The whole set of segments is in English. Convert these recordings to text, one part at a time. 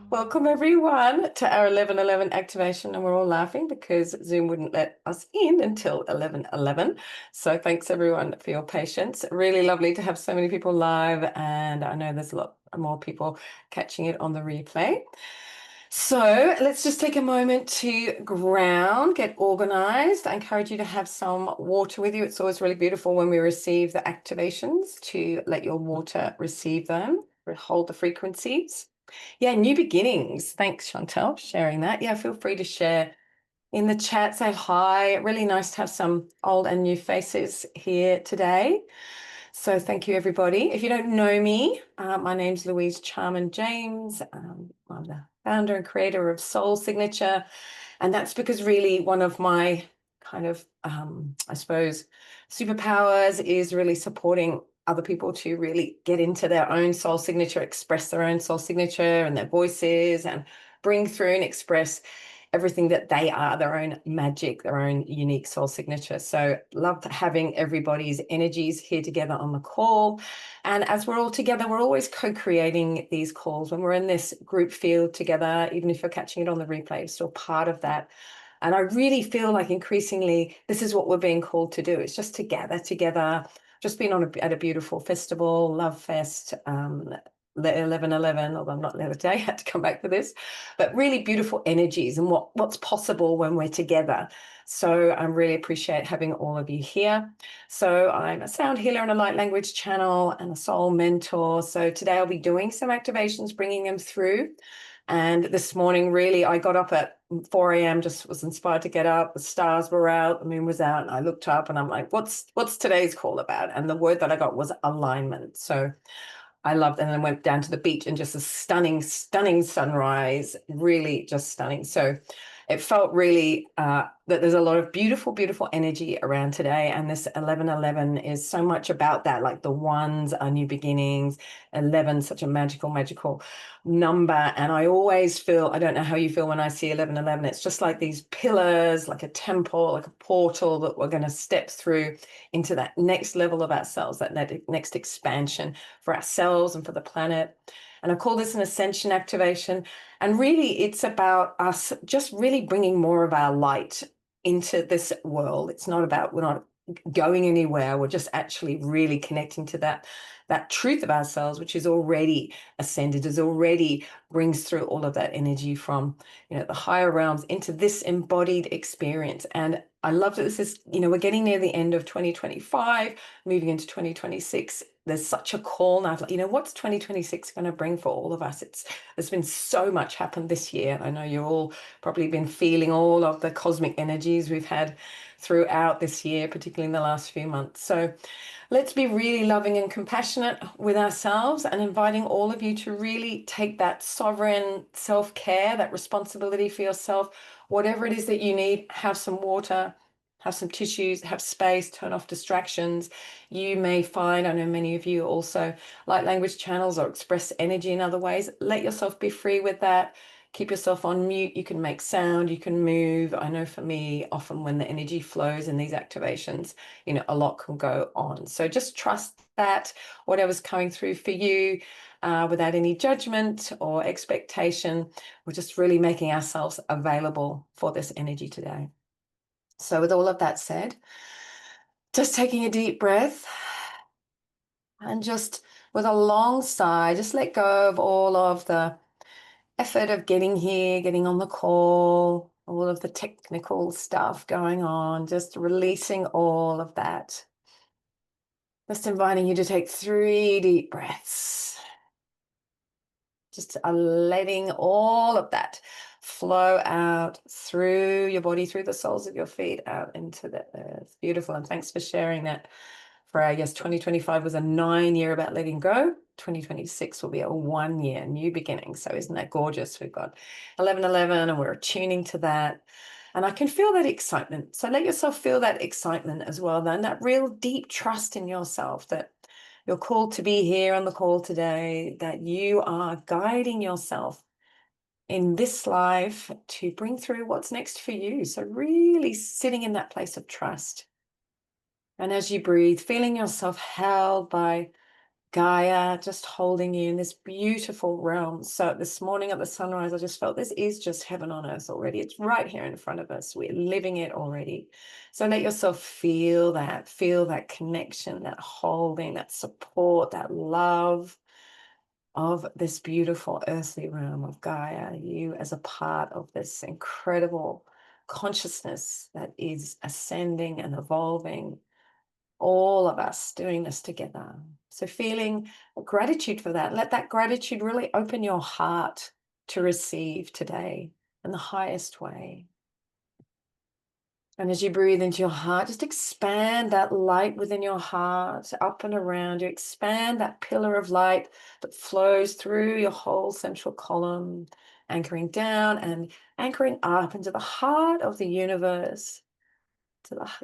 Welcome everyone to our 11:11 activation, and we're all laughing because Zoom wouldn't let us in until 11:11. So thanks everyone for your patience. Really lovely to have so many people live, and I know there's a lot more people catching it on the replay. So let's just take a moment to ground, get organized. I encourage you to have some water with you. It's always really beautiful when we receive the activations to let your water receive them, hold the frequencies. Yeah, new beginnings. Thanks, Chantel, for sharing that. Yeah, feel free to share in the chat, say hi. Really nice to have some old and new faces here today. So thank you, everybody. If you don't know me, my name's Louise Charman-James. I'm the founder and creator of Soul Signature. And that's because really one of my kind of, I suppose, superpowers is really supporting other people to really get into their own soul signature, express their own soul signature and their voices, and bring through and express everything that they are, their own magic, their own unique soul signature. So loved having everybody's energies here together on the call. And as we're all together, we're always co-creating these calls. When we're in this group field together, even if you're catching it on the replay, it's still part of that. And I really feel like increasingly this is what we're being called to do. It's just to gather together. Just been at a beautiful festival, Love Fest, 11:11, although I'm not there today, I had to come back for this, but really beautiful energies and what's possible when we're together. So I really appreciate having all of you here. So I'm a sound healer and a light language channel and a soul mentor. So today I'll be doing some activations, bringing them through. And this morning, really, I got up at 4 a.m., just was inspired to get up. The stars were out, the moon was out, and I looked up and I'm like, what's today's call about? And the word that I got was alignment. So I loved, and then went down to the beach and just a stunning, stunning sunrise, really just stunning. So it felt really that there's a lot of beautiful, beautiful energy around today. And this 11:11 is so much about that, like the ones are new beginnings, 11, such a magical, magical number. And I always feel, I don't know how you feel when I see 11:11, it's just like these pillars, like a temple, like a portal that we're going to step through into that next level of ourselves, that next expansion for ourselves and for the planet. And I call this an ascension activation. And really, it's about us just really bringing more of our light into this world. It's not about, we're not going anywhere. We're just actually really connecting to that truth of ourselves, which is already ascended, is already brings through all of that energy from, the higher realms into this embodied experience. And I love that this is, we're getting near the end of 2025, moving into 2026. There's such a call now, what's 2026 going to bring for all of us? There's been so much happened this year. I know you've all probably been feeling all of the cosmic energies we've had throughout this year, particularly in the last few months. So let's be really loving and compassionate with ourselves, and inviting all of you to really take that sovereign self-care, that responsibility for yourself, whatever it is that you need. Have some water, have some tissues, have space, turn off distractions. You may find, I know many of you also light language channels or express energy in other ways. Let yourself be free with that. Keep yourself on mute. You can make sound, you can move. I know for me, often when the energy flows in these activations, a lot can go on. So just trust that whatever's coming through for you, without any judgment or expectation, we're just really making ourselves available for this energy today. So with all of that said, just taking a deep breath and just with a long sigh, just let go of all of the effort of getting here, getting on the call, all of the technical stuff going on, just releasing all of that. Just inviting you to take 3 deep breaths. Just letting all of that flow out through your body, through the soles of your feet, out into the earth. Beautiful. And thanks for sharing that. For our, yes, 2025 was a 9-year about letting go. 2026 will be a 1-year new beginning. So isn't that gorgeous? We've got 11:11 and we're attuning to that. And I can feel that excitement. So let yourself feel that excitement as well. Then that real deep trust in yourself that you're called to be here on the call today, that you are guiding yourself in this life to bring through what's next for you. So really sitting in that place of trust. And as you breathe, feeling yourself held by Gaia just holding you in this beautiful realm. So this morning at the sunrise, I just felt this is just heaven on earth already. It's right here in front of us. We're living it already. So let yourself feel that connection, that holding, that support, that love of this beautiful earthly realm of Gaia, you as a part of this incredible consciousness that is ascending and evolving, all of us doing this together. So feeling gratitude for that. Let that gratitude really open your heart to receive today in the highest way. And as you breathe into your heart, just expand that light within your heart up and around you. Expand that pillar of light that flows through your whole central column, anchoring down and anchoring up into the heart of the universe,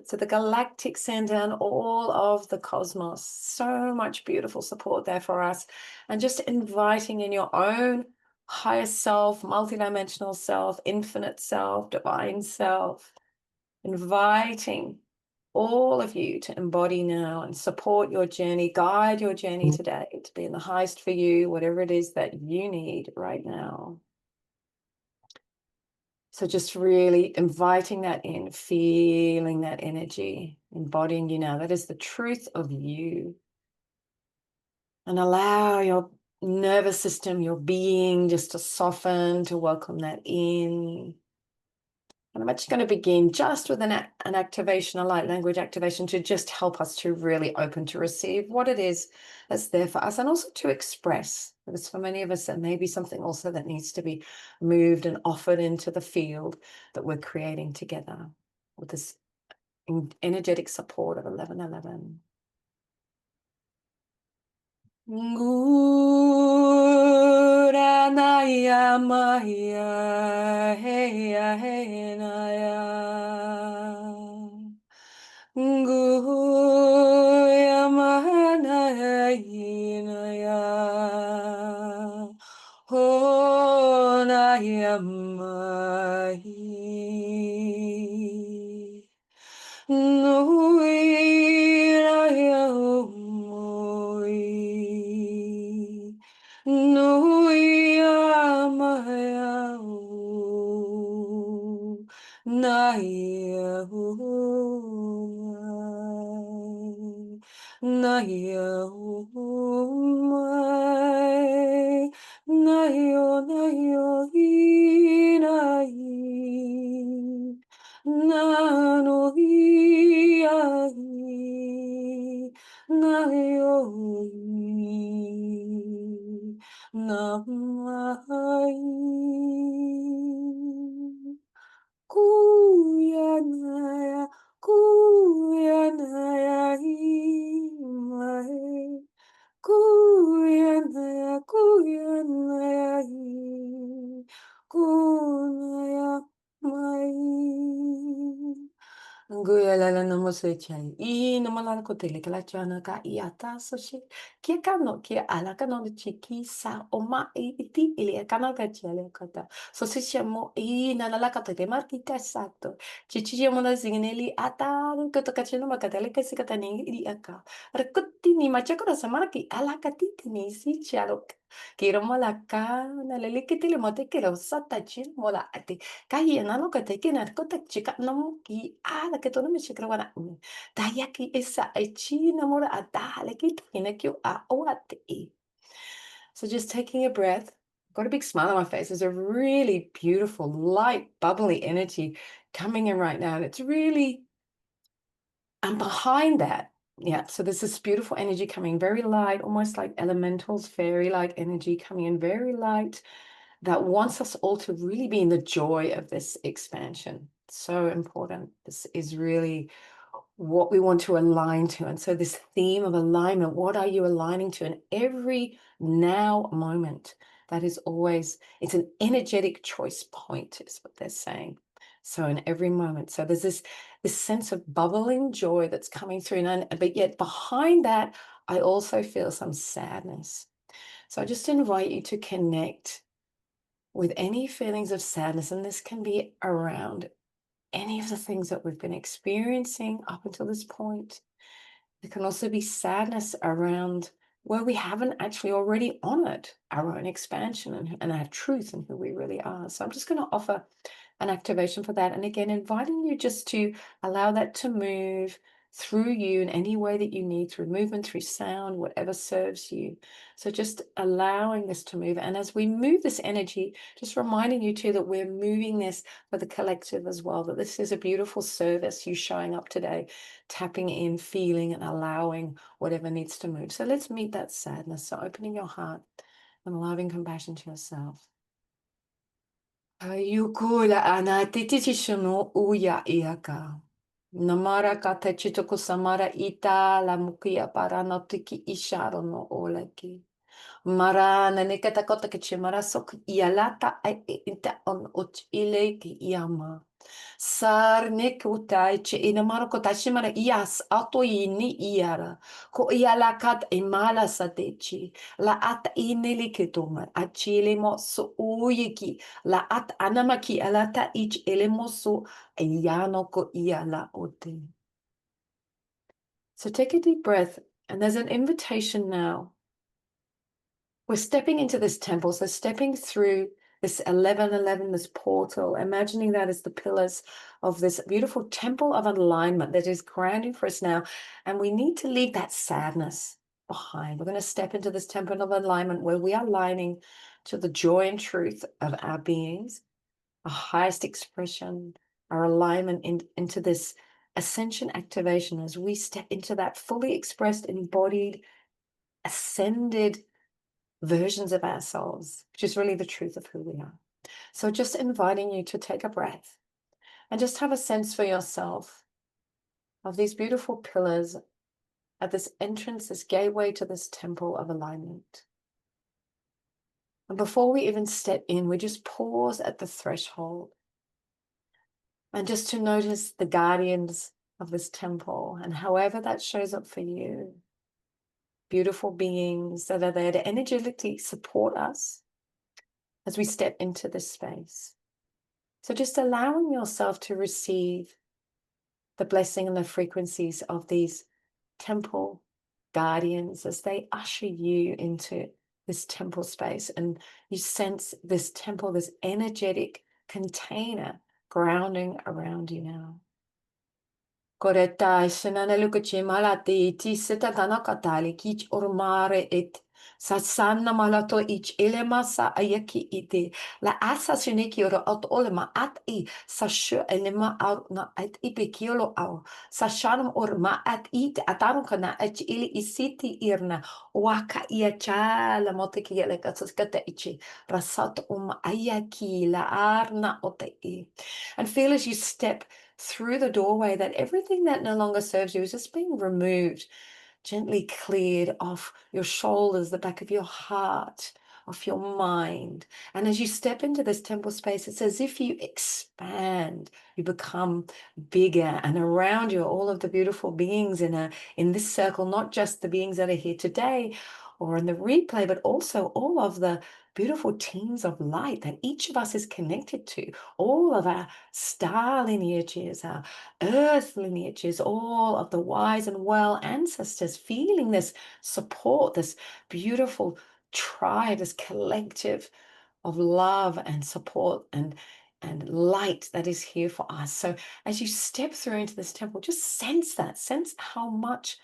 to the galactic center and all of the cosmos. So much beautiful support there for us. And just inviting in your own higher self, multidimensional self, infinite self, divine self, inviting all of you to embody now and support your journey, guide your journey today to be in the highest for you, whatever it is that you need right now. So just really inviting that in, feeling that energy, embodying you now. That is the truth of you. And allow your nervous system, your being just to soften, to welcome that in. And I'm actually going to begin just with an activation, a light language activation, to just help us to really open to receive what it is that's there for us, and also to express. Because for many of us, there may be something also that needs to be moved and offered into the field that we're creating together with this energetic support of 1111. Guranaya Maya Heya Henaya Guya Manaya Hinaya Honaya Mahi Nuiraya Moi Nuia Naya Naya Nayo Nayo Inai Nano Iai Nayo Namai Kuyanaya Kuyanaya Imai Kuyanaya Kuyanaya Kunaya Mai Guya lala no mo se chai. I no malala ko tele kala chana ka i ata so she. Kia ka no kia ala ka no chiki sa o ma I iti ili ka no ka chale kata. So se chamo I na la ka te marki ka sato. Chichi mo na singineli ata ko to ka chino makatele ka sikata ni ili aka. Rekuti ni machako na samara ki ala ka titi ni si chalo. Kiro mo la ka na lele kitile mo te kiro sata chin mo la ati. Kaya na no ka te kina ko te chika no mo ki ala ke to no me chikra wana daya ki esa e chi na mora adale ki tina ki a o ate e. So just taking a breath, got a big smile on my face. There's a really beautiful, light, bubbly energy coming in right now. It's really, and behind that, yeah, so there's this beautiful energy coming, very light, almost like elementals, fairy-like energy coming in, very light, that wants us all to really be in the joy of this expansion. So important. This is really what we want to align to. And so this theme of alignment, what are you aligning to? In every now moment, that is always, it's an energetic choice point, is what they're saying. So in every moment. So there's this sense of bubbling joy that's coming through. But yet behind that, I also feel some sadness. So I just invite you to connect with any feelings of sadness, and this can be around any of the things that we've been experiencing up until this point. There can also be sadness around where we haven't actually already honored our own expansion and our truth and who we really are. So I'm just going to offer an activation for that. And again, inviting you just to allow that to move through you in any way that you need, through movement, through sound, whatever serves you. So just allowing this to move. And as we move this energy, just reminding you too that we're moving this for the collective as well, that this is a beautiful service, you showing up today, tapping in, feeling and allowing whatever needs to move. So let's meet that sadness. So opening your heart and allowing compassion to yourself. Ayukula anatiti shunu uya iaka. Namara kata chitoko samara ita la mukia para no tiki isharo no olaki. Mara nanekata kota kichimara sok ialata ai ita on uch ile ki iama. Sar nekutai che inamaro kotashimara ias auto ini iara. Ko iala kat imala satechi. La at inili kitoma. Achile mo so uyiki. La at anamaki alata ich elemoso ayano ko iala ote. So take a deep breath, and there's an invitation now. We're stepping into this temple, so stepping through this 1111, this portal, imagining that as the pillars of this beautiful temple of alignment that is grounding for us now. And we need to leave that sadness behind. We're going to step into this temple of alignment where we are aligning to the joy and truth of our beings, our highest expression, our alignment into this ascension activation as we step into that fully expressed, embodied, ascended versions of ourselves, which is really the truth of who we are. So just inviting you to take a breath and just have a sense for yourself of these beautiful pillars at this entrance, this gateway to this temple of alignment. And before we even step in, we just pause at the threshold and just to notice the guardians of this temple and however that shows up for you. Beautiful beings that are there to energetically support us as we step into this space. So just allowing yourself to receive the blessing and the frequencies of these temple guardians as they usher you into this temple space, and you sense this temple, this energetic container grounding around you now. Koreta senana lukachi malati ti seta ganakatali kich ormare et sasana malato ich elemasa ayaki ite la asa suniki oro at olema at I sashu elema au na at ipekiolo au sashanum orma at it atarum kana ach ili isiti irna waka ia chala moteki ele katskata ichi rasat ayaki la arna ote. And feel as you step through the doorway that everything that no longer serves you is just being removed, gently cleared off your shoulders, the back of your heart, off your mind. And as you step into this temple space, it's as if you expand, you become bigger, and around you are all of the beautiful beings in this circle, not just the beings that are here today or in the replay, but also all of the beautiful teams of light that each of us is connected to, all of our star lineages, our earth lineages, all of the wise and well ancestors, feeling this support, this beautiful tribe, this collective of love and support and light that is here for us. So as you step through into this temple, just sense that, sense how much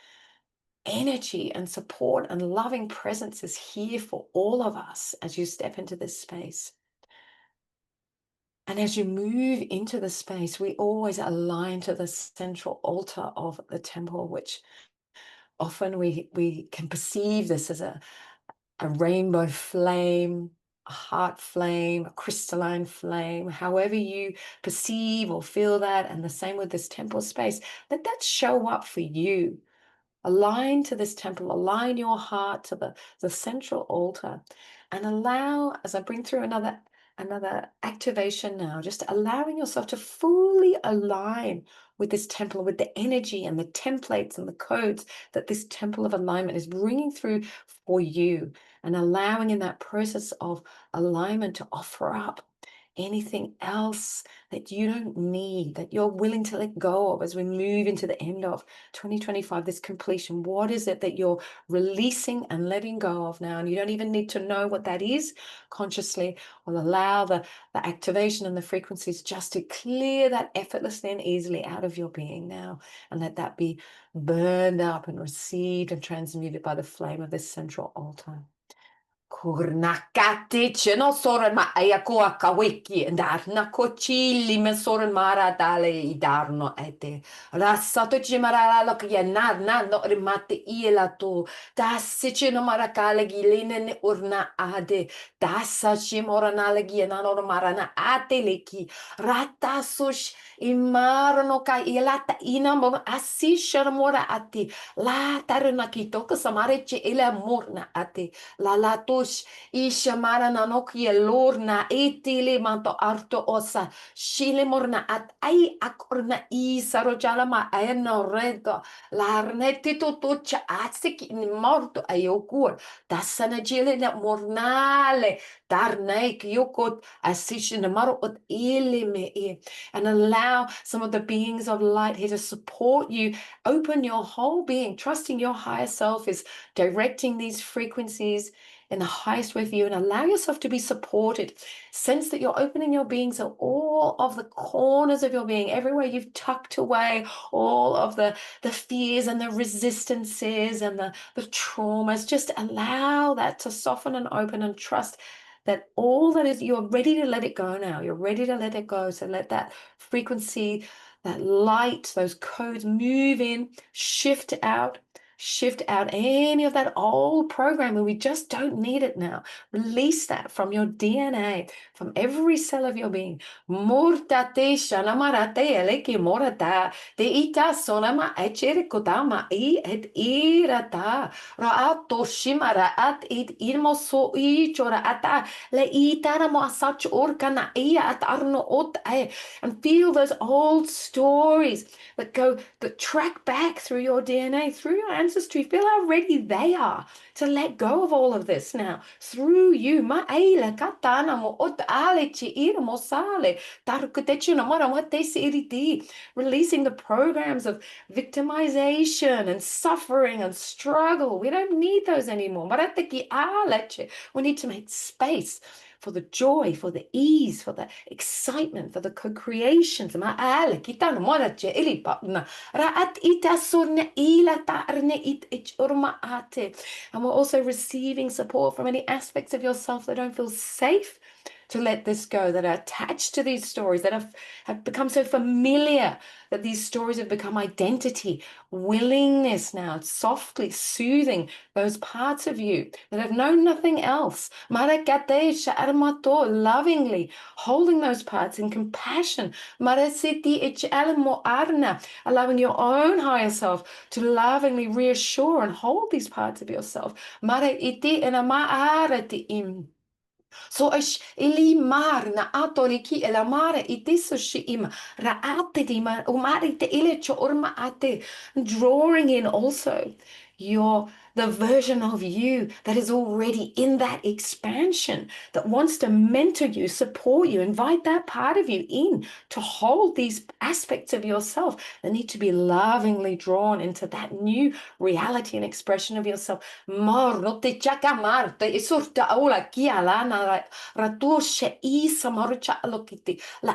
energy and support and loving presence is here for all of us as you step into this space. And as you move into the space, we always align to the central altar of the temple, which often we can perceive this as a rainbow flame, a heart flame, a crystalline flame, however you perceive or feel that. And the same with this temple space, let that show up for you. Align to this temple, align your heart to the central altar, and allow, as I bring through another activation now, just allowing yourself to fully align with this temple, with the energy and the templates and the codes that this temple of alignment is bringing through for you, and allowing in that process of alignment to offer up anything else that you don't need, that you're willing to let go of as we move into the end of 2025, this completion? What is it that you're releasing and letting go of now? And you don't even need to know what that is consciously. We'll allow the activation and the frequencies just to clear that effortlessly and easily out of your being now, and let that be burned up and received and transmuted by the flame of this central altar. Kurnakati chino soren ma ayako akawiki and darna kochili me soren mara dale idarno ete rasato chimara lok yanar na no rimate ilato dassi chino marakale giline ne urna ade dassa chimorana legi nano marana ate leki rata sush imarno ka ilata inamon asishar mora ati la tarna kitoko samare che ila morna ate la latush ishamara nanoki lorna etile manto arto osa shile morna at ai akorna isarojala ma eno redo la arneti tutucha atsik in morto ayokur dasana jile na mornale darnaik yokot asishin maro ot ilime e, and allow some of the beings of light here to support you. Open your whole being, trusting your higher self is directing these frequencies in the highest way for you, and allow yourself to be supported. Sense that you're opening your being, so all of the corners of your being, everywhere you've tucked away all of the fears and the resistances and the traumas, just allow that to soften and open, and trust that all that is, you're ready to let it go now. You're ready to let it go. So let that frequency, that light, those codes move in, shift out any of that old programming. We just don't need it now. Release that from your DNA, from every cell of your being. Murtate shanamarate eleki morata de ita sonama echere kodama I et irata raato shimara at it irmoso I chora ata le itara mo asach orkana ia at arno ot and feel those old stories that track back through your DNA, through your ancestry. Feel how ready they are to let go of all of this now through you. Releasing the programs of victimization and suffering and struggle. We don't need those anymore. We need to make space for the joy, for the ease, for the excitement, for the co-creations. And we're also receiving support from any aspects of yourself that don't feel safe to let this go, that are attached to these stories, that have become so familiar, that these stories have become identity. Willingness now, softly soothing those parts of you that have known nothing else. Lovingly holding those parts in compassion. Allowing your own higher self to lovingly reassure and hold these parts of yourself. So ish ilimar na atoriki elamare itiso shiim raate di ma umari te ile cho urma ate, drawing in also the version of you that is already in that expansion, that wants to mentor you, support you, invite that part of you in to hold these aspects of yourself that need to be lovingly drawn into that new reality and expression of yourself. La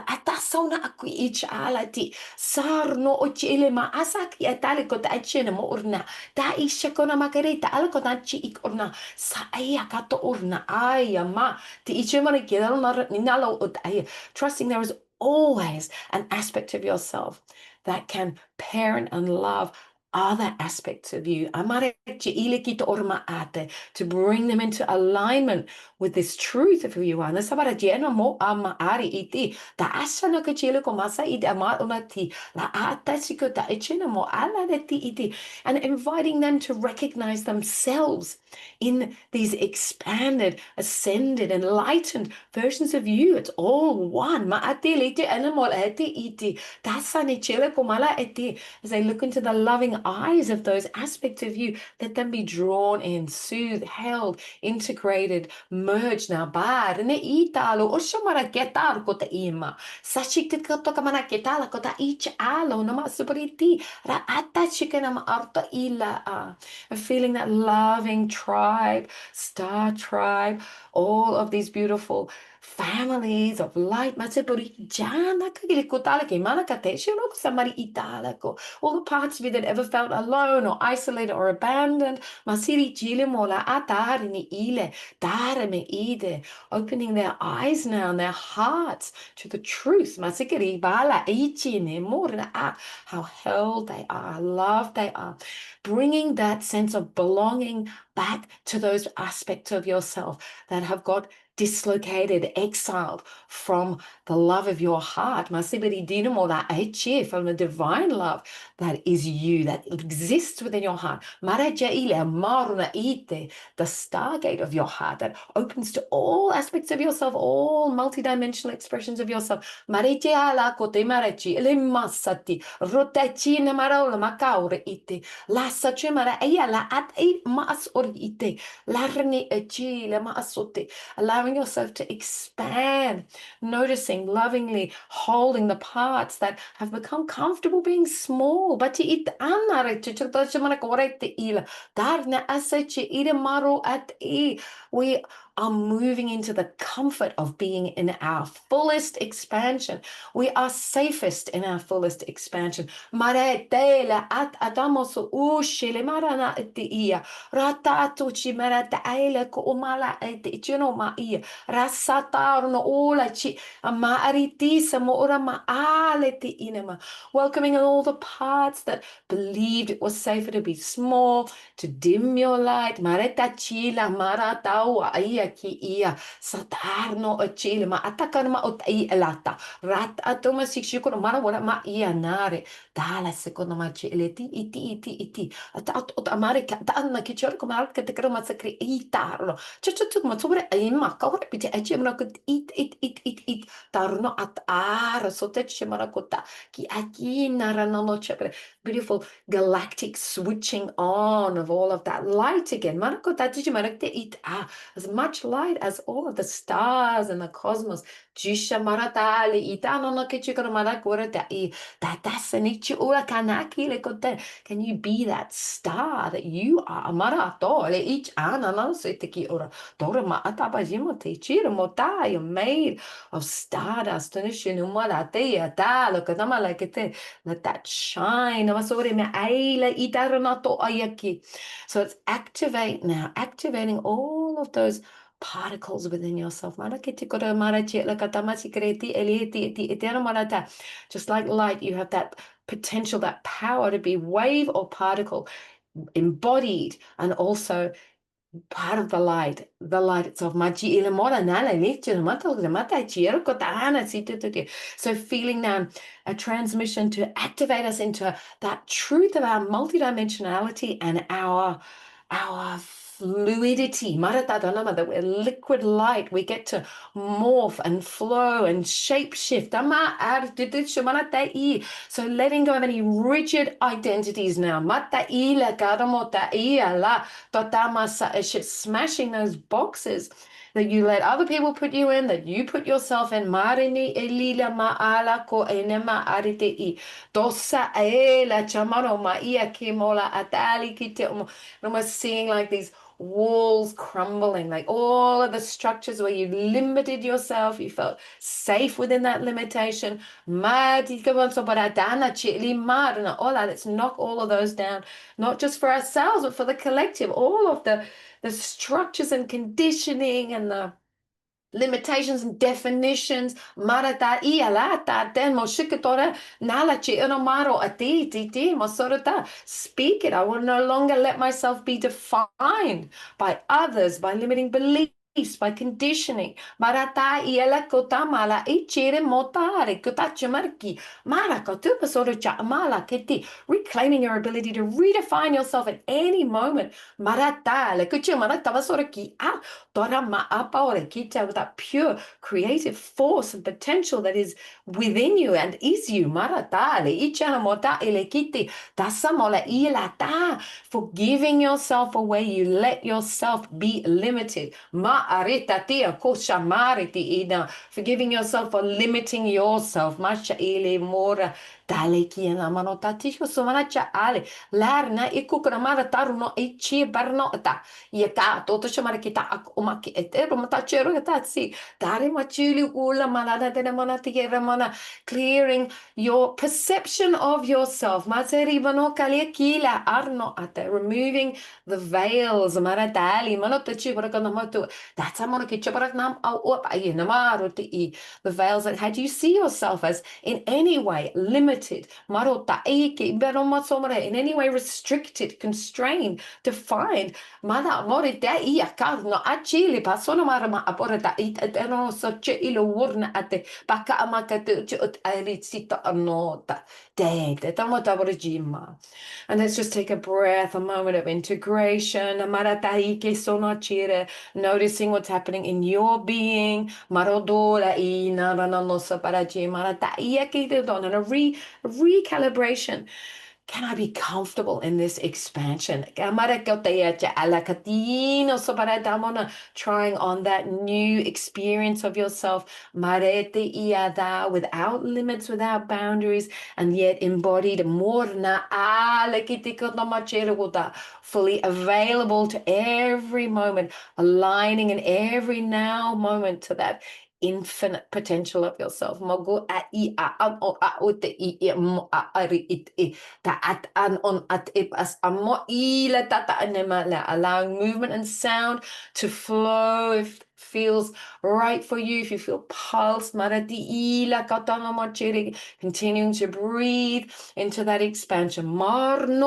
atasona aku alati sarno ochile ma asaki atali kota achene mo urna ta ishakona makareta alkotachi ikorna sa aya kato urna aya ma ti ichemare kedalna ninalo utaya, trusting there is always an aspect of yourself that can parent and love other aspects of you, to bring them into alignment with this truth of who you are. And inviting them to recognize themselves in these expanded, ascended, enlightened versions of you. It's all one. As they look into the loving eyes of those aspects of you. Let them be drawn in, soothed, held, integrated, merged now. Bar ne italo o shamara ketar kota ima. Sashikit koto kamana ketala kota ich alo nama superiti. Ra ata chikanama arta ila a. And feeling that loving tribe, star tribe, all of these beautiful families of light. Masipuri jana kagilikutalaki manakate shilok samari italako. All the parts of you that ever felt alone or isolated or abandoned. Masiri chile mola atarini ile dareme ide. Opening their eyes now and their hearts to the truth. Masikiri bala ichine morna how held they are, loved they are. Bringing that sense of belonging back to those aspects of yourself that have got dislocated, exiled from the love of your heart. Masibiri dinamo that eche from the divine love that is you, that exists within your heart. Maraja ile maruna ite, the stargate of your heart that opens to all aspects of yourself, all multidimensional expressions of yourself. Marete ala kote marachi ile masati rotachi na marola makaure ite la sachemara ayala at eight mas or ite larne echi le masote, allowing yourself to expand, noticing lovingly, holding the parts that have become comfortable being small. But we are moving into the comfort of being in our fullest expansion. We are safest in our fullest expansion. Maretela at adamoso ushile marana etia ratatuchi marata aile ko umala etino ma ia rasatar no ola chi amaariti samo ora ma aleti inema. Welcoming all the parts that believed it was safer to be small, to dim your light. Mareta chila maratawa ia ki ia satarno achile ma atakan ma otai elata rat atoma sikshiko mara wala ma ia nare dala secondo ma chile ti iti at amare ka anna ki chor come al che te crema sakri itarlo chuchu ma sobre ai ma ka ora piti achemra ko it tarno at ar sote chemara kota ki aki nara no chepre. Beautiful galactic switching on of all of that light again. Marakota tijimarakte it as much light as all of the stars and the cosmos. Jisha maratali itano no kichikara marakura i tatasanichi ura kanaki le kote. Can you be that star that you are? Marato le each ana no setiki ora. Dora ma atabajimo te chira mota. You're made of stardust. Tanishinumala te atalo kadama like it. Let that shine. So it's activate now, activating all of those particles within yourself. Just like light, you have that potential, that power to be wave or particle, embodied, and also part of the light itself. So feeling now a transmission to activate us into that truth of our multidimensionality and our fluidity, that we're liquid light. We get to morph and flow and shape shift. So letting go of any rigid identities now. Smashing those boxes that you let other people put you in, that you put yourself in. Marini elila maala ko enema arite I. Dosa ela chamano maia kimola atali kite. Almost seeing like these walls crumbling, like all of the structures where you limited yourself, you felt safe within that limitation. Let's knock all of those down, not just for ourselves, but for the collective. All of the structures and conditioning and the limitations and definitions. Marata ialata den moshikatora nalachi enomaro ati titi mosorota. Speak it. I will no longer let myself be defined by others, by limiting beliefs, by conditioning. Marata iela kota mala ichere motare kota chamarki. Mara kotupa soro cha mala keti. Reclaiming your ability to redefine yourself at any moment. Marata le kuchi marata vasora ki a tora ma apa ore kita with that pure creative force and potential that is within you and is you. Marata le ichana mota ele kiti. Tasamola ilata. Forgiving yourself away, you let yourself be limited. Ma'aritatia koshamariti ina. Forgiving yourself for limiting yourself. Masha ile mora dale kiana manotatisho somanacha ale. Larna ikukramara taruno ichi barnota. Yaka toto shamarikita akumaki etero matachero yatasi. Dare machili ula malada de monati ramana. Clearing your perception of yourself. Maseribano kaliakila arno ate. Removing the veils. Maradali manotachi barakanamatu. That's a monokichabaraknam au ayinamaruti. The veils that had you see yourself as in any way limited. Marota eiki beromasomare in any way restricted, constrained, defined. Mada morita iakarno achili pasono marama aporeta it etero soche ilo wurna ate baka amakatu chut arisita anota. Dang, the tamota regima. And let's just take a breath, a moment of integration. Marataike sonachire, noticing what's happening in your being. Marodora ina rananosa paraji marataike and a recalibration. Can I be comfortable in this expansion? Trying on that new experience of yourself without limits, without boundaries, and yet embodied fully available to every moment, aligning in every now moment to that infinite potential of yourself. Allowing movement and sound to flow if it feels right for you, if you feel pulse. Continuing to breathe into that expansion. Allowing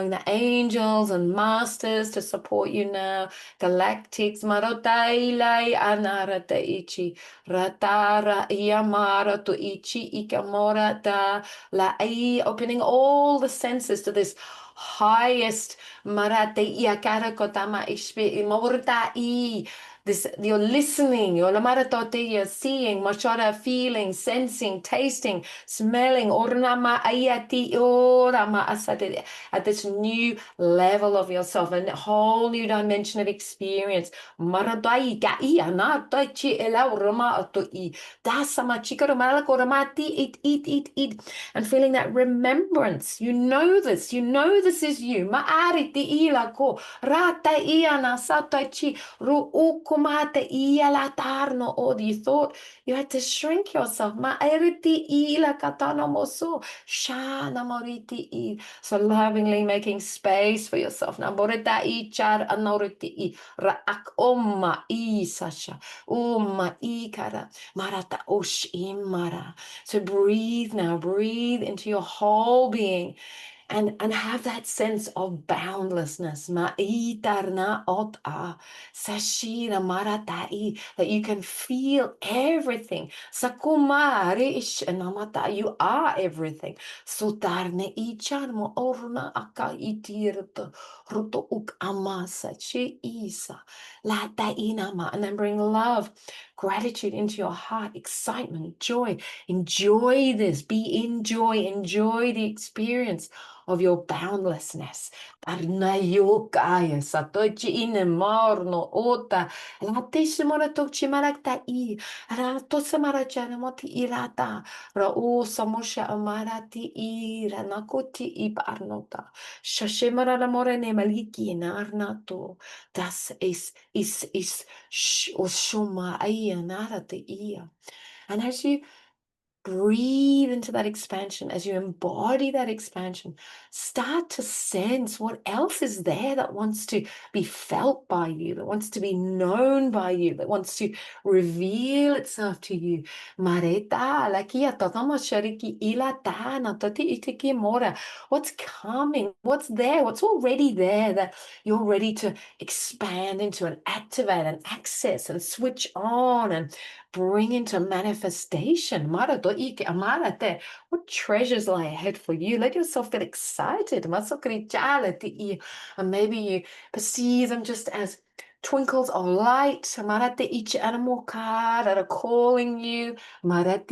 the angels and masters to support you now. Galactics marotailai anarata ichi ratara yamara to ichi ikamorata la ai, opening all the senses to this highest marate iakara kotama ishpe imorta I. This you're listening, you're lamaratote, you're seeing, machara feeling, sensing, tasting, smelling, ornama ayati orama asate at this new level of yourself, a whole new dimension of experience. Maradai gai anata chi elaurama atoi. Dasama chikaramalakoramati it. And feeling that remembrance. You know this is you. Maariti ilako. Rata iana satachi ruukumate ialatarno od. You thought you had to shrink yourself. Maeriti ila katana moso. Shana moriti I. So lovingly making space for yourself. Now boreta I char anoriti I. Raak omma I sasha. Umma I kara. Marata osh imara. So breathe now. Breathe into your whole being. And have that sense of boundlessness. Maitarna ota sashira maratai, that you can feel everything. Sakumare ishnamata, you are everything. Sutarne icharmo orna aka itirta ruto uk amasa che isa lata inama. And then bring love, gratitude into your heart, excitement, joy. Enjoy this. Be in joy. Enjoy the experience of your boundlessness. Arnayokaya satochi inemorno ota latishimora tochimarakta I ratosamarachana moti irata rao samosha amarati I ranakoti ibarnota shashemara morene maliki narnato. Das is oshuma ayanarate ia. And as you breathe into that expansion, as you embody that expansion, start to sense what else is there that wants to be felt by you, that wants to be known by you, that wants to reveal itself to you. Mareta, la kia totoma shariki ila ta na toti itiki mora. What's coming? What's there? What's already there that you're ready to expand into and activate and access and switch on and bring into manifestation? What treasures lie ahead for you? Let yourself feel excited. And maybe you perceive them just as twinkles of light. Each animal card that are calling you. Let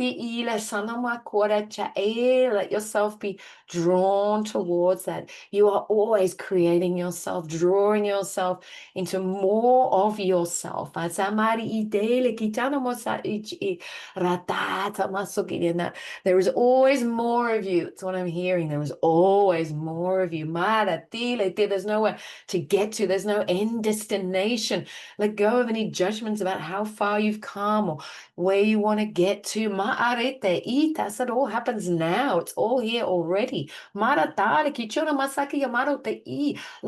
yourself be drawn towards that. You are always creating yourself, drawing yourself into more of yourself. There is always more of you. That's what I'm hearing. There is always more of you. There's nowhere to get to. There's no end destination. Let go of any judgments about how far you've come or where you want to get to. That all happens now. It's all here already. La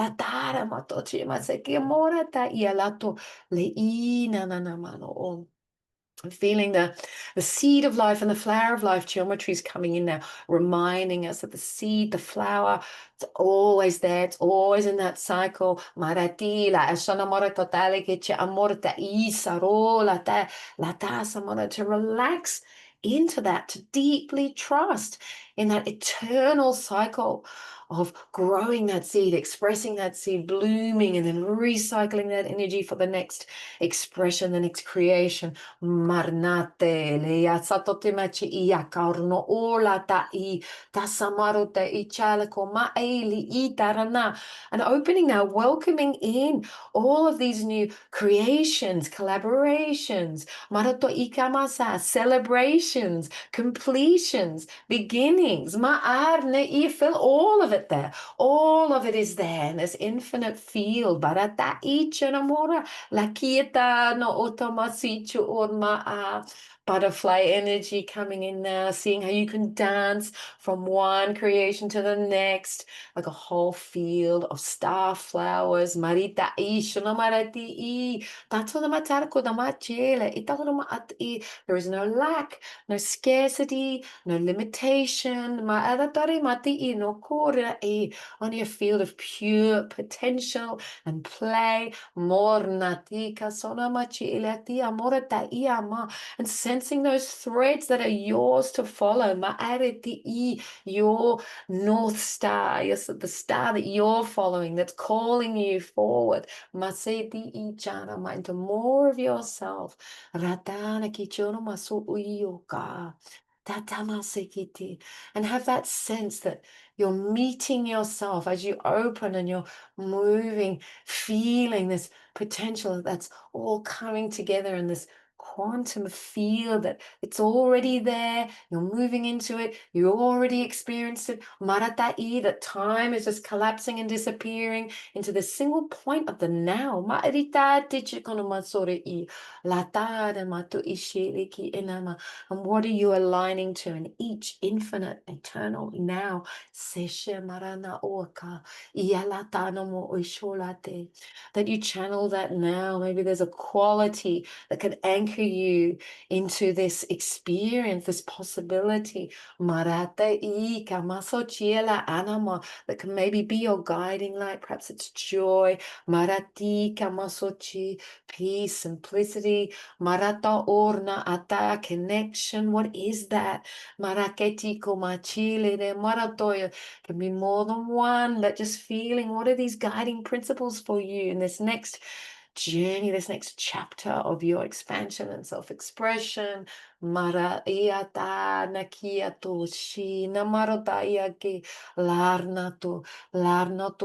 tara matoche maseke mora ta ialato le ina na na mano. I'm feeling the seed of life and the flower of life geometry is coming in now, reminding us that the seed, the flower, it's always there. It's always in that cycle. Marati la ashana mora totale que che amorta isaro la ta samora, to relax into that, to deeply trust in that eternal cycle of growing that seed, expressing that seed, blooming, and then recycling that energy for the next expression, the next creation. Marnate le satote machi ia karno ola ta I tasamaro te I chalako ma eli I tarana. And opening now, welcoming in all of these new creations, collaborations, marato ikamasa, celebrations, completions, beginnings. Ma'arne I feel all of it there. All of it is there in this infinite field. Barata I chanamora la quieta no otomasichu orma. Butterfly energy coming in now, seeing how you can dance from one creation to the next, like a whole field of star flowers. Marita isho no marati I. There is no lack, no scarcity, no limitation. Only a field of pure potential and play. And sensing those threads that are yours to follow. Your North Star, yes, the star that you're following, that's calling you forward. Into more of yourself. And have that sense that you're meeting yourself as you open and you're moving, feeling this potential that's all coming together in this quantum field, that it's already there, you're moving into it, you already experienced it. Maratai, that time is just collapsing and disappearing into the single point of the now. And what are you aligning to in each infinite, eternal now? That you channel that now. Maybe there's a quality that can anchor you into this experience, this possibility. That can maybe be your guiding light. Perhaps it's joy. Peace, simplicity. Marata orna ata connection. What is that? Maraketiko machile de maratoya. Can be more than one, but just feeling what are these guiding principles for you in this next journey, this next chapter of your expansion and self-expression. Mara iata nakiato shi namarota iake larnato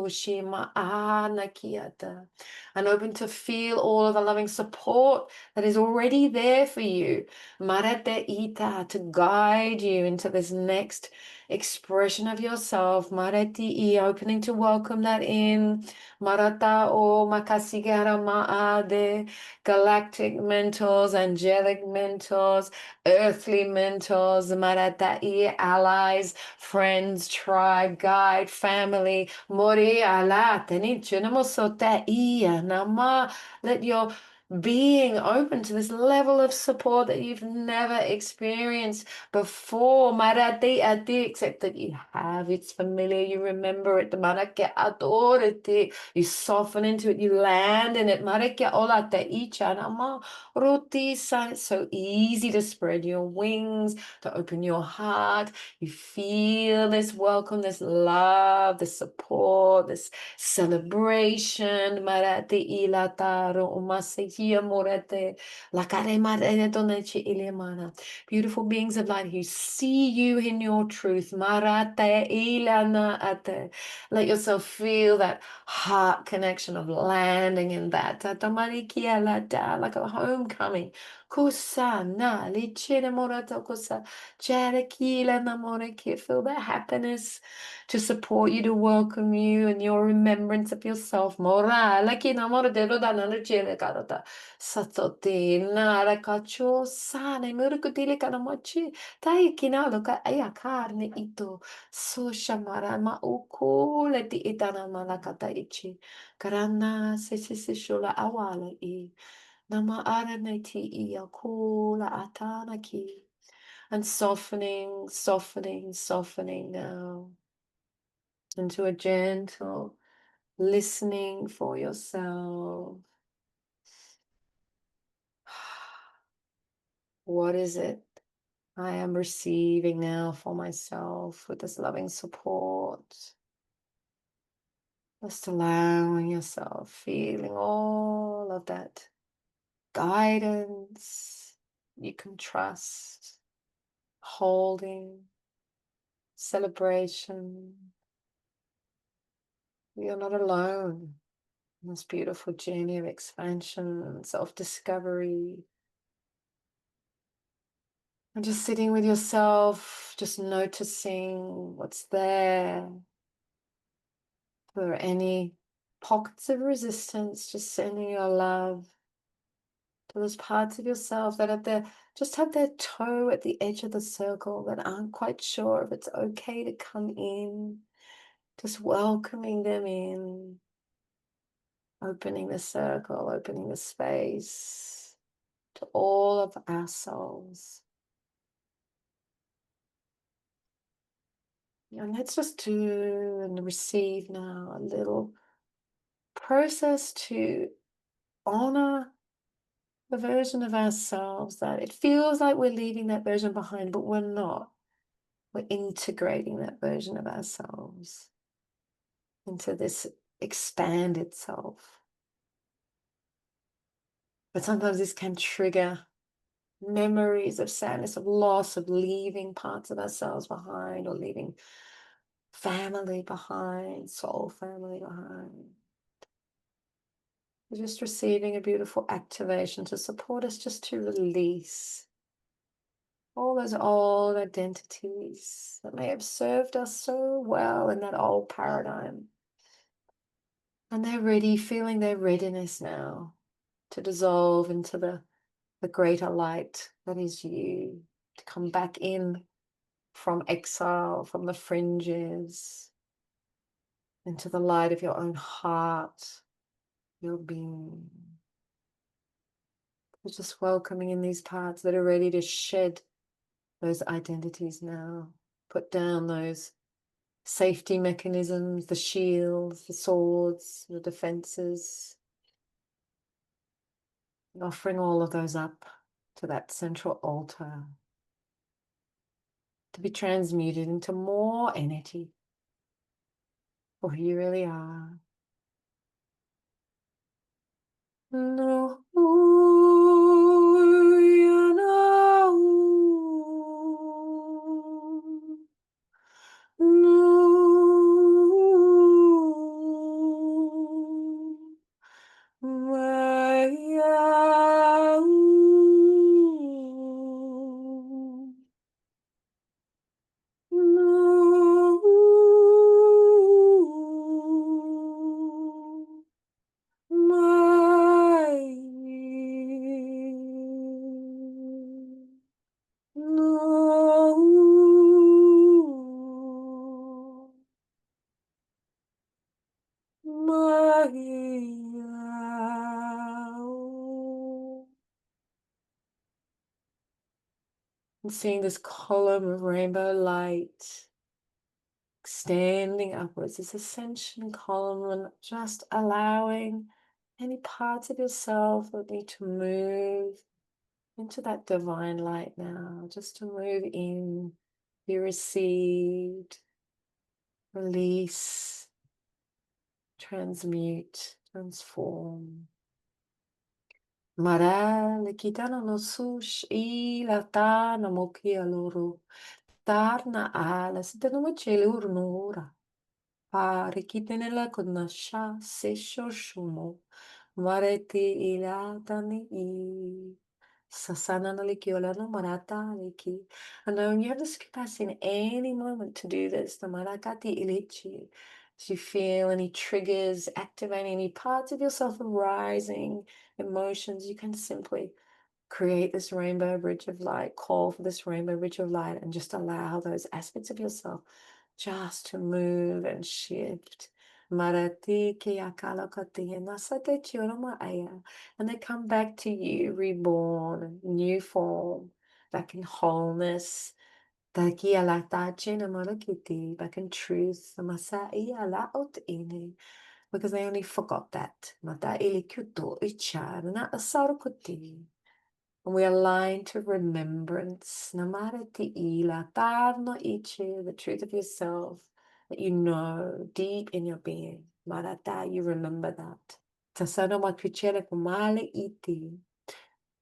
shima nakiata. And open to feel all of the loving support that is already there for you. Marate ita, to guide you into this next expression of yourself. Mareti I, opening to welcome that in. Marata o makasigara maade, galactic mentors, angelic mentors, earthly mentors, maratai, allies, friends, tribe, guide, family. Mori ala tenichinamosote iya nama. Let your being open to this level of support that you've never experienced before. Marati ati, except that you have. It's familiar. You remember it. Marake adorete. You soften into it. You land in it. Marake olate icha nama roti san. It's so easy to spread your wings, to open your heart. You feel this welcome, this love, this support, this celebration. Marati ilataro umasehia morete lakare marene donechi ilemana. Beautiful beings of light who see you in your truth. Marate ilana ate. Let yourself feel that heart connection of landing in that. Tatamarikia lada, like a homecoming. Kusa na lichine morato kusa. Jarakila namoreki. Feel that happiness to support you, to welcome you, and your remembrance of yourself. Mora laki namora de roda na chile karata. Satoti nara kacho sane murukutile kanamochi. Tai kinalo ka aya carne ito. So shamara ma ukule ti itana malakata ichi. Karana se shula awala I. Nama arane ti iya kula atana ki. And softening, softening, softening now into a gentle listening for yourself. What is it I am receiving now for myself with this loving support? Just allowing yourself, feeling all of that guidance you can trust, holding, celebration. You're not alone in this beautiful journey of expansion and self-discovery. And just sitting with yourself, just noticing what's there. If there are any pockets of resistance, just sending your love to those parts of yourself that just have their toe at the edge of the circle, that aren't quite sure if it's okay to come in. Just welcoming them in, opening the circle, opening the space to all of our souls. And let's just do and receive now a little process to honor the version of ourselves that it feels like we're leaving that version behind, but we're not. We're integrating that version of ourselves into this expanded self. But sometimes this can trigger memories of sadness, of loss, of leaving parts of ourselves behind, or leaving family behind, soul family behind. We're just receiving a beautiful activation to support us just to release all those old identities that may have served us so well in that old paradigm. And they're ready, feeling their readiness now to dissolve into the greater light that is you, to come back in from exile, from the fringes, into the light of your own heart, your being. We're just welcoming in these parts that are ready to shed those identities now. Put down those safety mechanisms, the shields, the swords, the defenses. And offering all of those up to that central altar to be transmuted into more energy for who you really are. No. And seeing this column of rainbow light extending upwards, this ascension column, and just allowing any parts of yourself that need to move into that divine light now, just to move in, be received, release, transmute, transform. Mara le kitana no sush I la ta na moki aloro. Tarna ala si tano machele urnura. Pare kitenela kudna sha se shoshumo. Mareti ilatani I. Sasana no likiola no marata liki. And knowing you have this capacity in any moment to do this, the marakati ilichi. As you feel any triggers, activating any parts of yourself arising, emotions, you can simply create this rainbow bridge of light, call for this rainbow bridge of light, and just allow those aspects of yourself just to move and shift. Marati ke akala kati nasate chioroma aya. And they come back to you, reborn, new form, back in wholeness. Taki ala tachi na marakiti, back in truth. Masai ala ot ini. Because they only forgot that. Mata ili kyuto ichar na asarukuti. And we align to remembrance. Namarati ila tarno ichi, the truth of yourself that you know deep in your being. Marata, you remember that. Tasano makuchere kumale iti.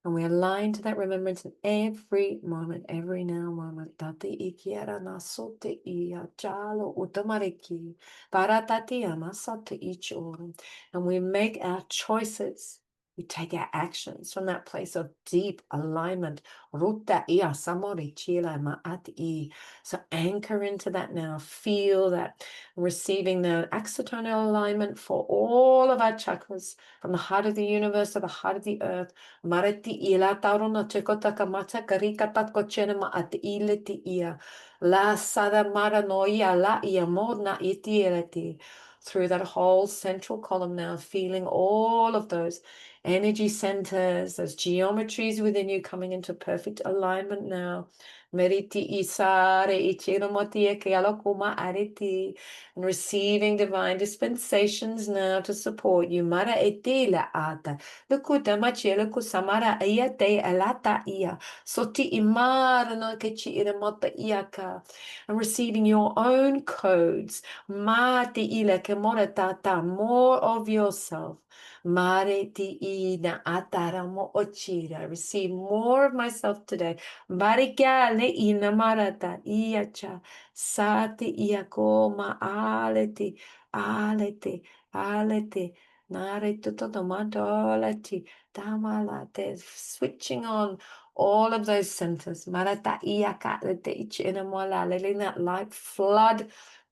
And we align to that remembrance in every moment, every now moment. Tati ikiera nasote ia chalo utamariki. Paratati amasate ichoro. And we make our choices. We take our actions from that place of deep alignment. Ruta ia samori chila maati. So anchor into that now. Feel that. Receiving the axotonal alignment for all of our chakras, from the heart of the universe to the heart of the earth. Mareti ila taurona chekota kamata karika tatko chenema at ileti ia. La sada mara noia la ia morna iti eleti. Through that whole central column now, feeling all of those energy centers, those geometries within you coming into perfect alignment now. Meriti isare ichinomoti eke alokuma ariti. And receiving divine dispensations now to support you. Mara etela ata. Lukuta machela kusamara iya te alata iya. Soti imara no kechi iramota iaka. And receiving your own codes. Mate ila kemora tata. More of yourself. Mare ti ina ataramo ochira. Receive more of myself today. Barika le ina marata iacha. Sate iakoma aleti. Aleti. Aleti. Nare tuto tomatolati. Tamalate. Switching on all of those centers. Marata iaka lete ichinamola. Letting that light flood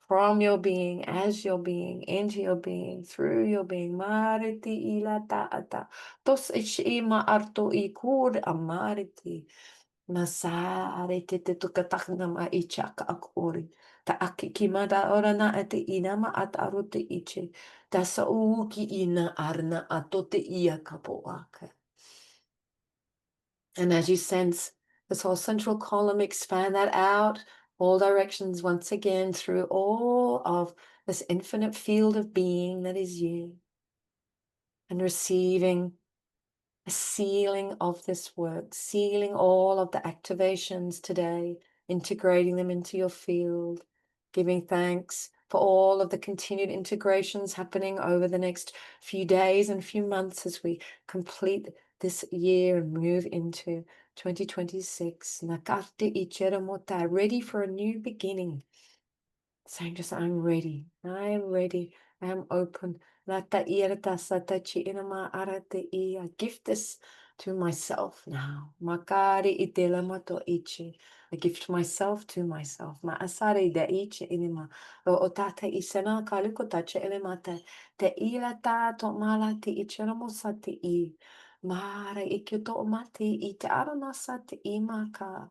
from your being, as your being, into your being, through your being. Mariti ila taata. Tos ishima arto ikur amariti. Masariti te tukatakna ma ichaka akori. Ta akikimada orana ate inama at arute iche. Ta sauki ina arna atote ia kapoaka. And as you sense this whole central column, expand that out all directions once again through all of this infinite field of being that is you. And receiving a sealing of this work, sealing all of the activations today, integrating them into your field, giving thanks for all of the continued integrations happening over the next few days and few months as we complete this year and move into 2026. Nakarte icheramota, ready for a new beginning. Saying just, I'm ready. I am ready. I am open. Lata irata satachi inama arate I. I gift this to myself now. Makari itelamato ichi. I gift myself to myself. Ma asare de ichi inima. Lo otata isena kaliko tache elemate. Te ilata to malati ichiramusati I. Mare ikito mati ite aranasati imaka.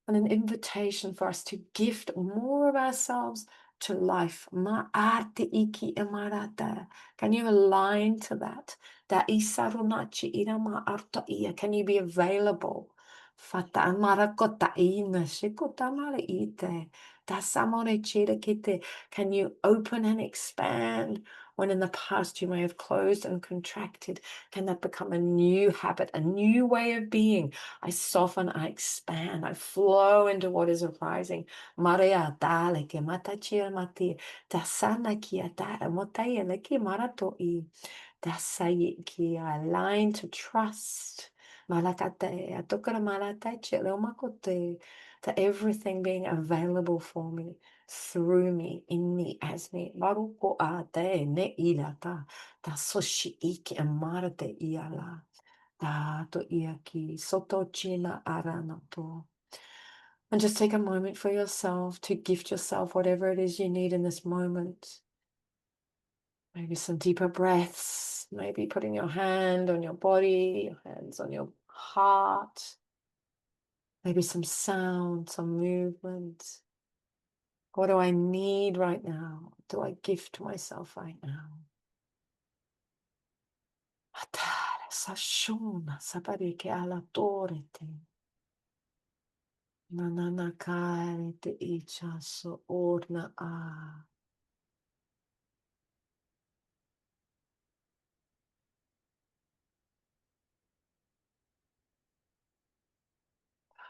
And an invitation for us to gift more of ourselves to life. Ma'ate iki emarata. Can you align to that? Da isarunachi ina ma'arta ia. Can you be available? Fata amarakota ina shikota mara ite. Da samore chira kite. Can you open and expand when in the past you may have closed and contracted? Can that become a new habit, a new way of being? I soften, I expand, I flow into what is arising. Maria dale ke matachia mati dasana kia da motai leki maratoi dasai ki align to trust. Malakate atokara malata chelo makote, to everything being available for me, through me, in me, as me. Maruko a te ne ilata da soshi iki amarate iala da to iaki soto china aranato. And just take a moment for yourself to gift yourself whatever it is you need in this moment. Maybe some deeper breaths, maybe putting your hand on your body, your hands on your heart, maybe some sound, some movement. What do I need right now? What do I gift myself right now? Atare sashuna sabarike ala torete. Nananakare te icha so orna a.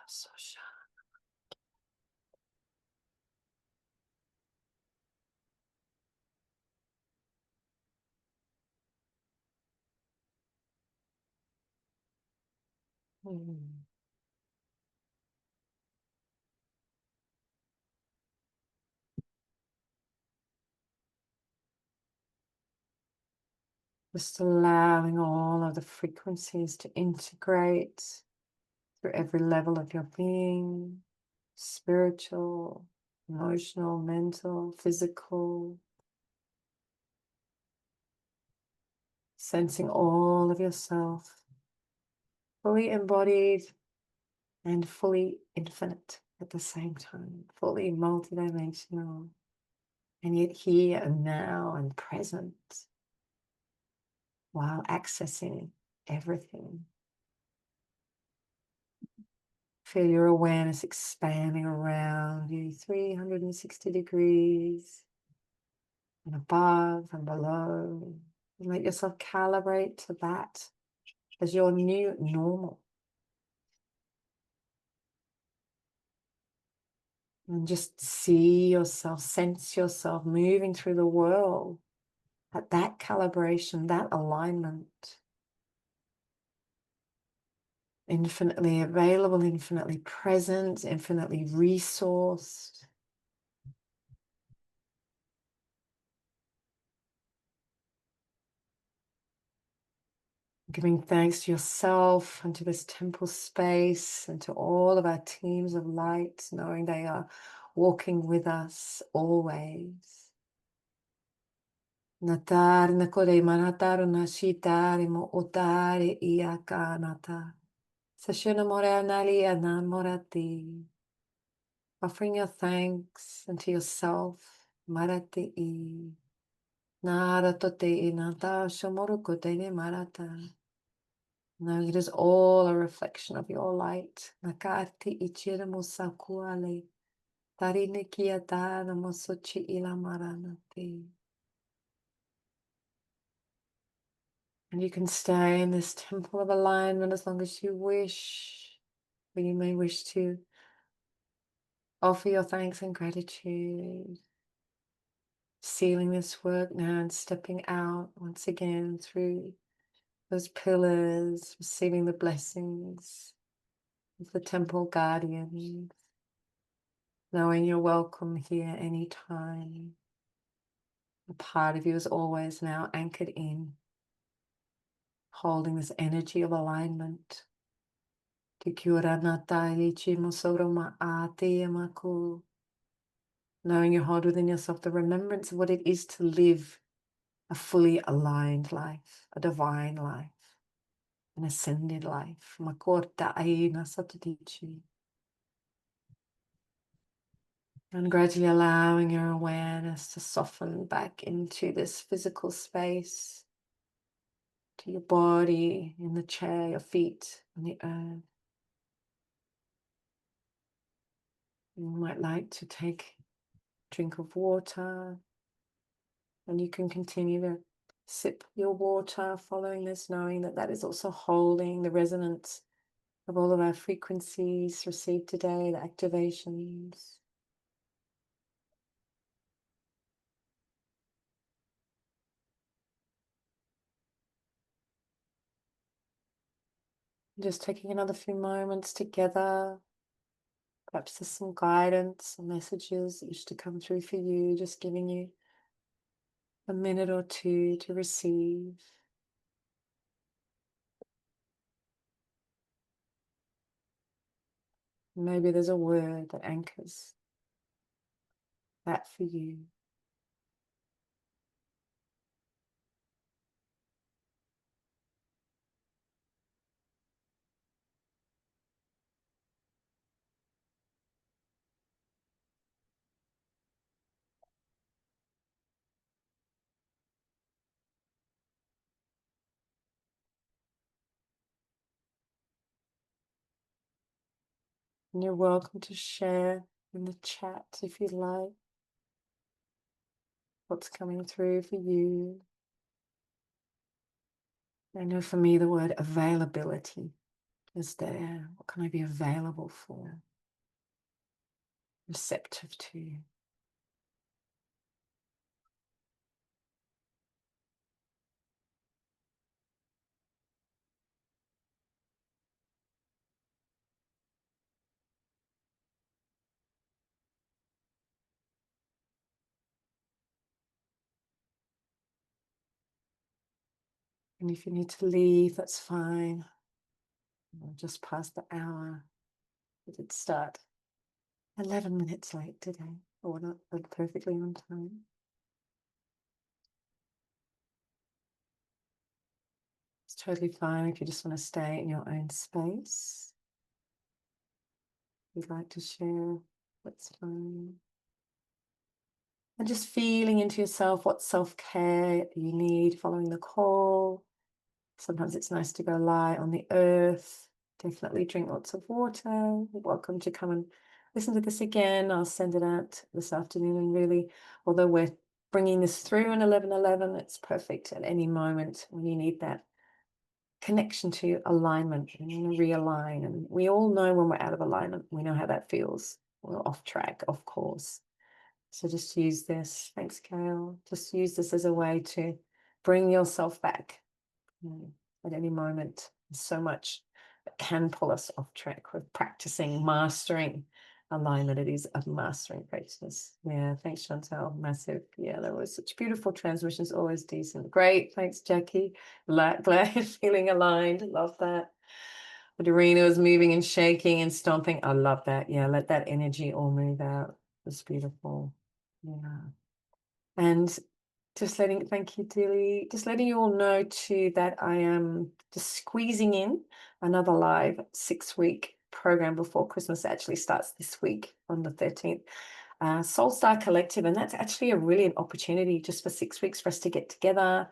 So just allowing all of the frequencies to integrate through every level of your being, spiritual, emotional, mental, physical, sensing all of yourself fully embodied and fully infinite at the same time, fully multidimensional, and yet here and now and present while accessing everything. Feel your awareness expanding around you 360 degrees and above and below. And let yourself calibrate to that as your new normal. And just see yourself, sense yourself moving through the world at that calibration, that alignment. Infinitely available, infinitely present, infinitely resourced. Giving thanks to yourself and to this temple space and to all of our teams of light, knowing they are walking with us always. Natar nakore manatar nashitare mo otare iakanata. Sashuna moranali anan morati. Offering your thanks unto yourself, marati. Naratote inata shomorukote ne marata. Now it is all a reflection of your light. Nakati ichiramo sakuale. Tarine kiata namosochi ilamaranati. And you can stay in this temple of alignment as long as you wish. Or you may wish to offer your thanks and gratitude. Sealing this work now and stepping out once again through those pillars, receiving the blessings of the temple guardians. Knowing you're welcome here anytime. A part of you is always now anchored in, holding this energy of alignment. Knowing you hold within yourself the remembrance of what it is to live a fully aligned life, a divine life, an ascended life. And gradually allowing your awareness to soften back into this physical space, to your body in the chair, your feet on the earth. You might like to take a drink of water, and you can continue to sip your water following this, knowing that that is also holding the resonance of all of our frequencies received today, the activations. Just taking another few moments together. Perhaps there's some guidance, some messages that used to come through for you, just giving you a minute or two to receive. Maybe there's a word that anchors that for you. And you're welcome to share in the chat if you'd like what's coming through for you. I know for me the word availability is there. What can I be available for? Receptive to. And if you need to leave, that's fine. We're just past the hour. We did start 11 minutes late today, or not, but perfectly on time. It's totally fine if you just want to stay in your own space. If you'd like to share, that's fine. And just feeling into yourself what self-care you need following the call. Sometimes it's nice to go lie on the earth. Definitely drink lots of water. You're welcome to come and listen to this again. I'll send it out this afternoon. And really, although we're bringing this through in 11:11, it's perfect at any moment when you need that connection to alignment and realign. And we all know when we're out of alignment, we know how that feels. We're off track, off course. So just use this. Thanks, Gail. Just use this as a way to bring yourself back at any moment. There's so much that can pull us off track with practicing, mastering alignment. It is a mastering practice. Yeah, thanks, Chantal. Massive. Yeah, there was such beautiful transmissions, always decent. Great. Thanks, Jackie. Glad feeling aligned. Love that. The arena was moving and shaking and stomping. I love that. Yeah, let that energy all move out. It's beautiful. Yeah. And thank you, Dilly. Just letting you all know too that I am just squeezing in another live 6-week program before Christmas. It actually starts this week on the 13th. Soul Star Collective, and that's actually a really an opportunity just for 6 weeks for us to get together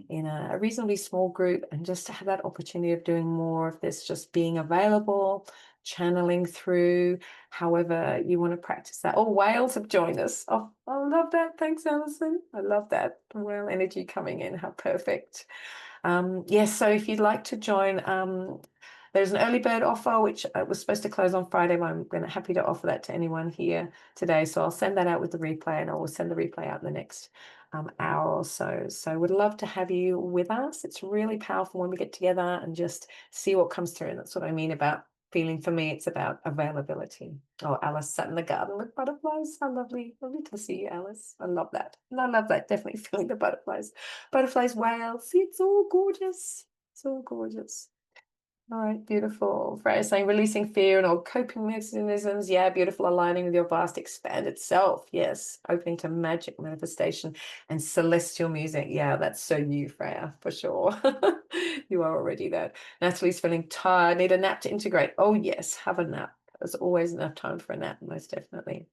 in a reasonably small group and just to have that opportunity of doing more of this, just being available, channeling through, however you want to practice that. Oh, whales have joined us. Oh, I love that. Thanks, Alison. I love that. Whale energy coming in. How perfect. Yes, so if you'd like to join, there's an early bird offer, which was supposed to close on Friday, but I'm happy to offer that to anyone here today. So I'll send that out with the replay, and I will send the replay out in the next hour or so. So would love to have you with us. It's really powerful when we get together and just see what comes through. And that's what I mean about feeling. For me, it's about availability. Oh, Alice sat in the garden with butterflies. How lovely. Lovely to see you, Alice. I love that. And I love that. Definitely feeling the butterflies. Butterflies, whales. See, it's all gorgeous. It's all gorgeous. All right, beautiful. Freya saying releasing fear and all coping mechanisms. Yeah, beautiful. Aligning with your vast expanded self. Yes, opening to magic manifestation and celestial music. Yeah, that's so you, Freya, for sure. You are already that. Natalie's feeling tired. Need a nap to integrate. Oh, yes, have a nap. There's always enough time for a nap, most definitely.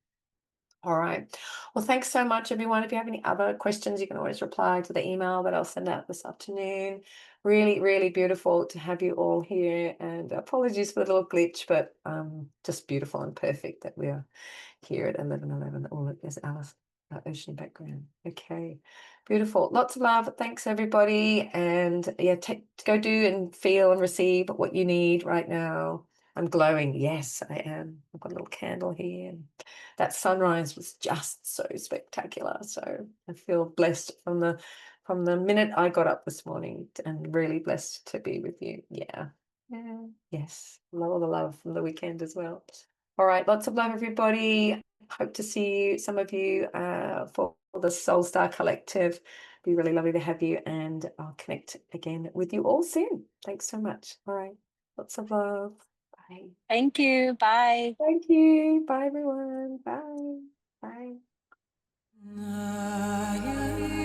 All right. Well, thanks so much, everyone. If you have any other questions, you can always reply to the email that I'll send out this afternoon. Really, really beautiful to have you all here. And apologies for the little glitch, but just beautiful and perfect that we're here at 11:11. All there's Alice, ocean background. Okay, beautiful. Lots of love. Thanks, everybody. And yeah, go do and feel and receive what you need right now. I'm glowing. Yes, I am. I've got a little candle here. That sunrise was just so spectacular. So I feel blessed from the minute I got up this morning, and really blessed to be with you. Yeah. Yeah. Yes. All the love from the weekend as well. All right. Lots of love, everybody. Hope to see you, some of you, for the Soul Star Collective. Be really lovely to have you, and I'll connect again with you all soon. Thanks so much. All right. Lots of love. Bye. Thank you. Bye. Thank you. Bye, everyone. Bye. Bye.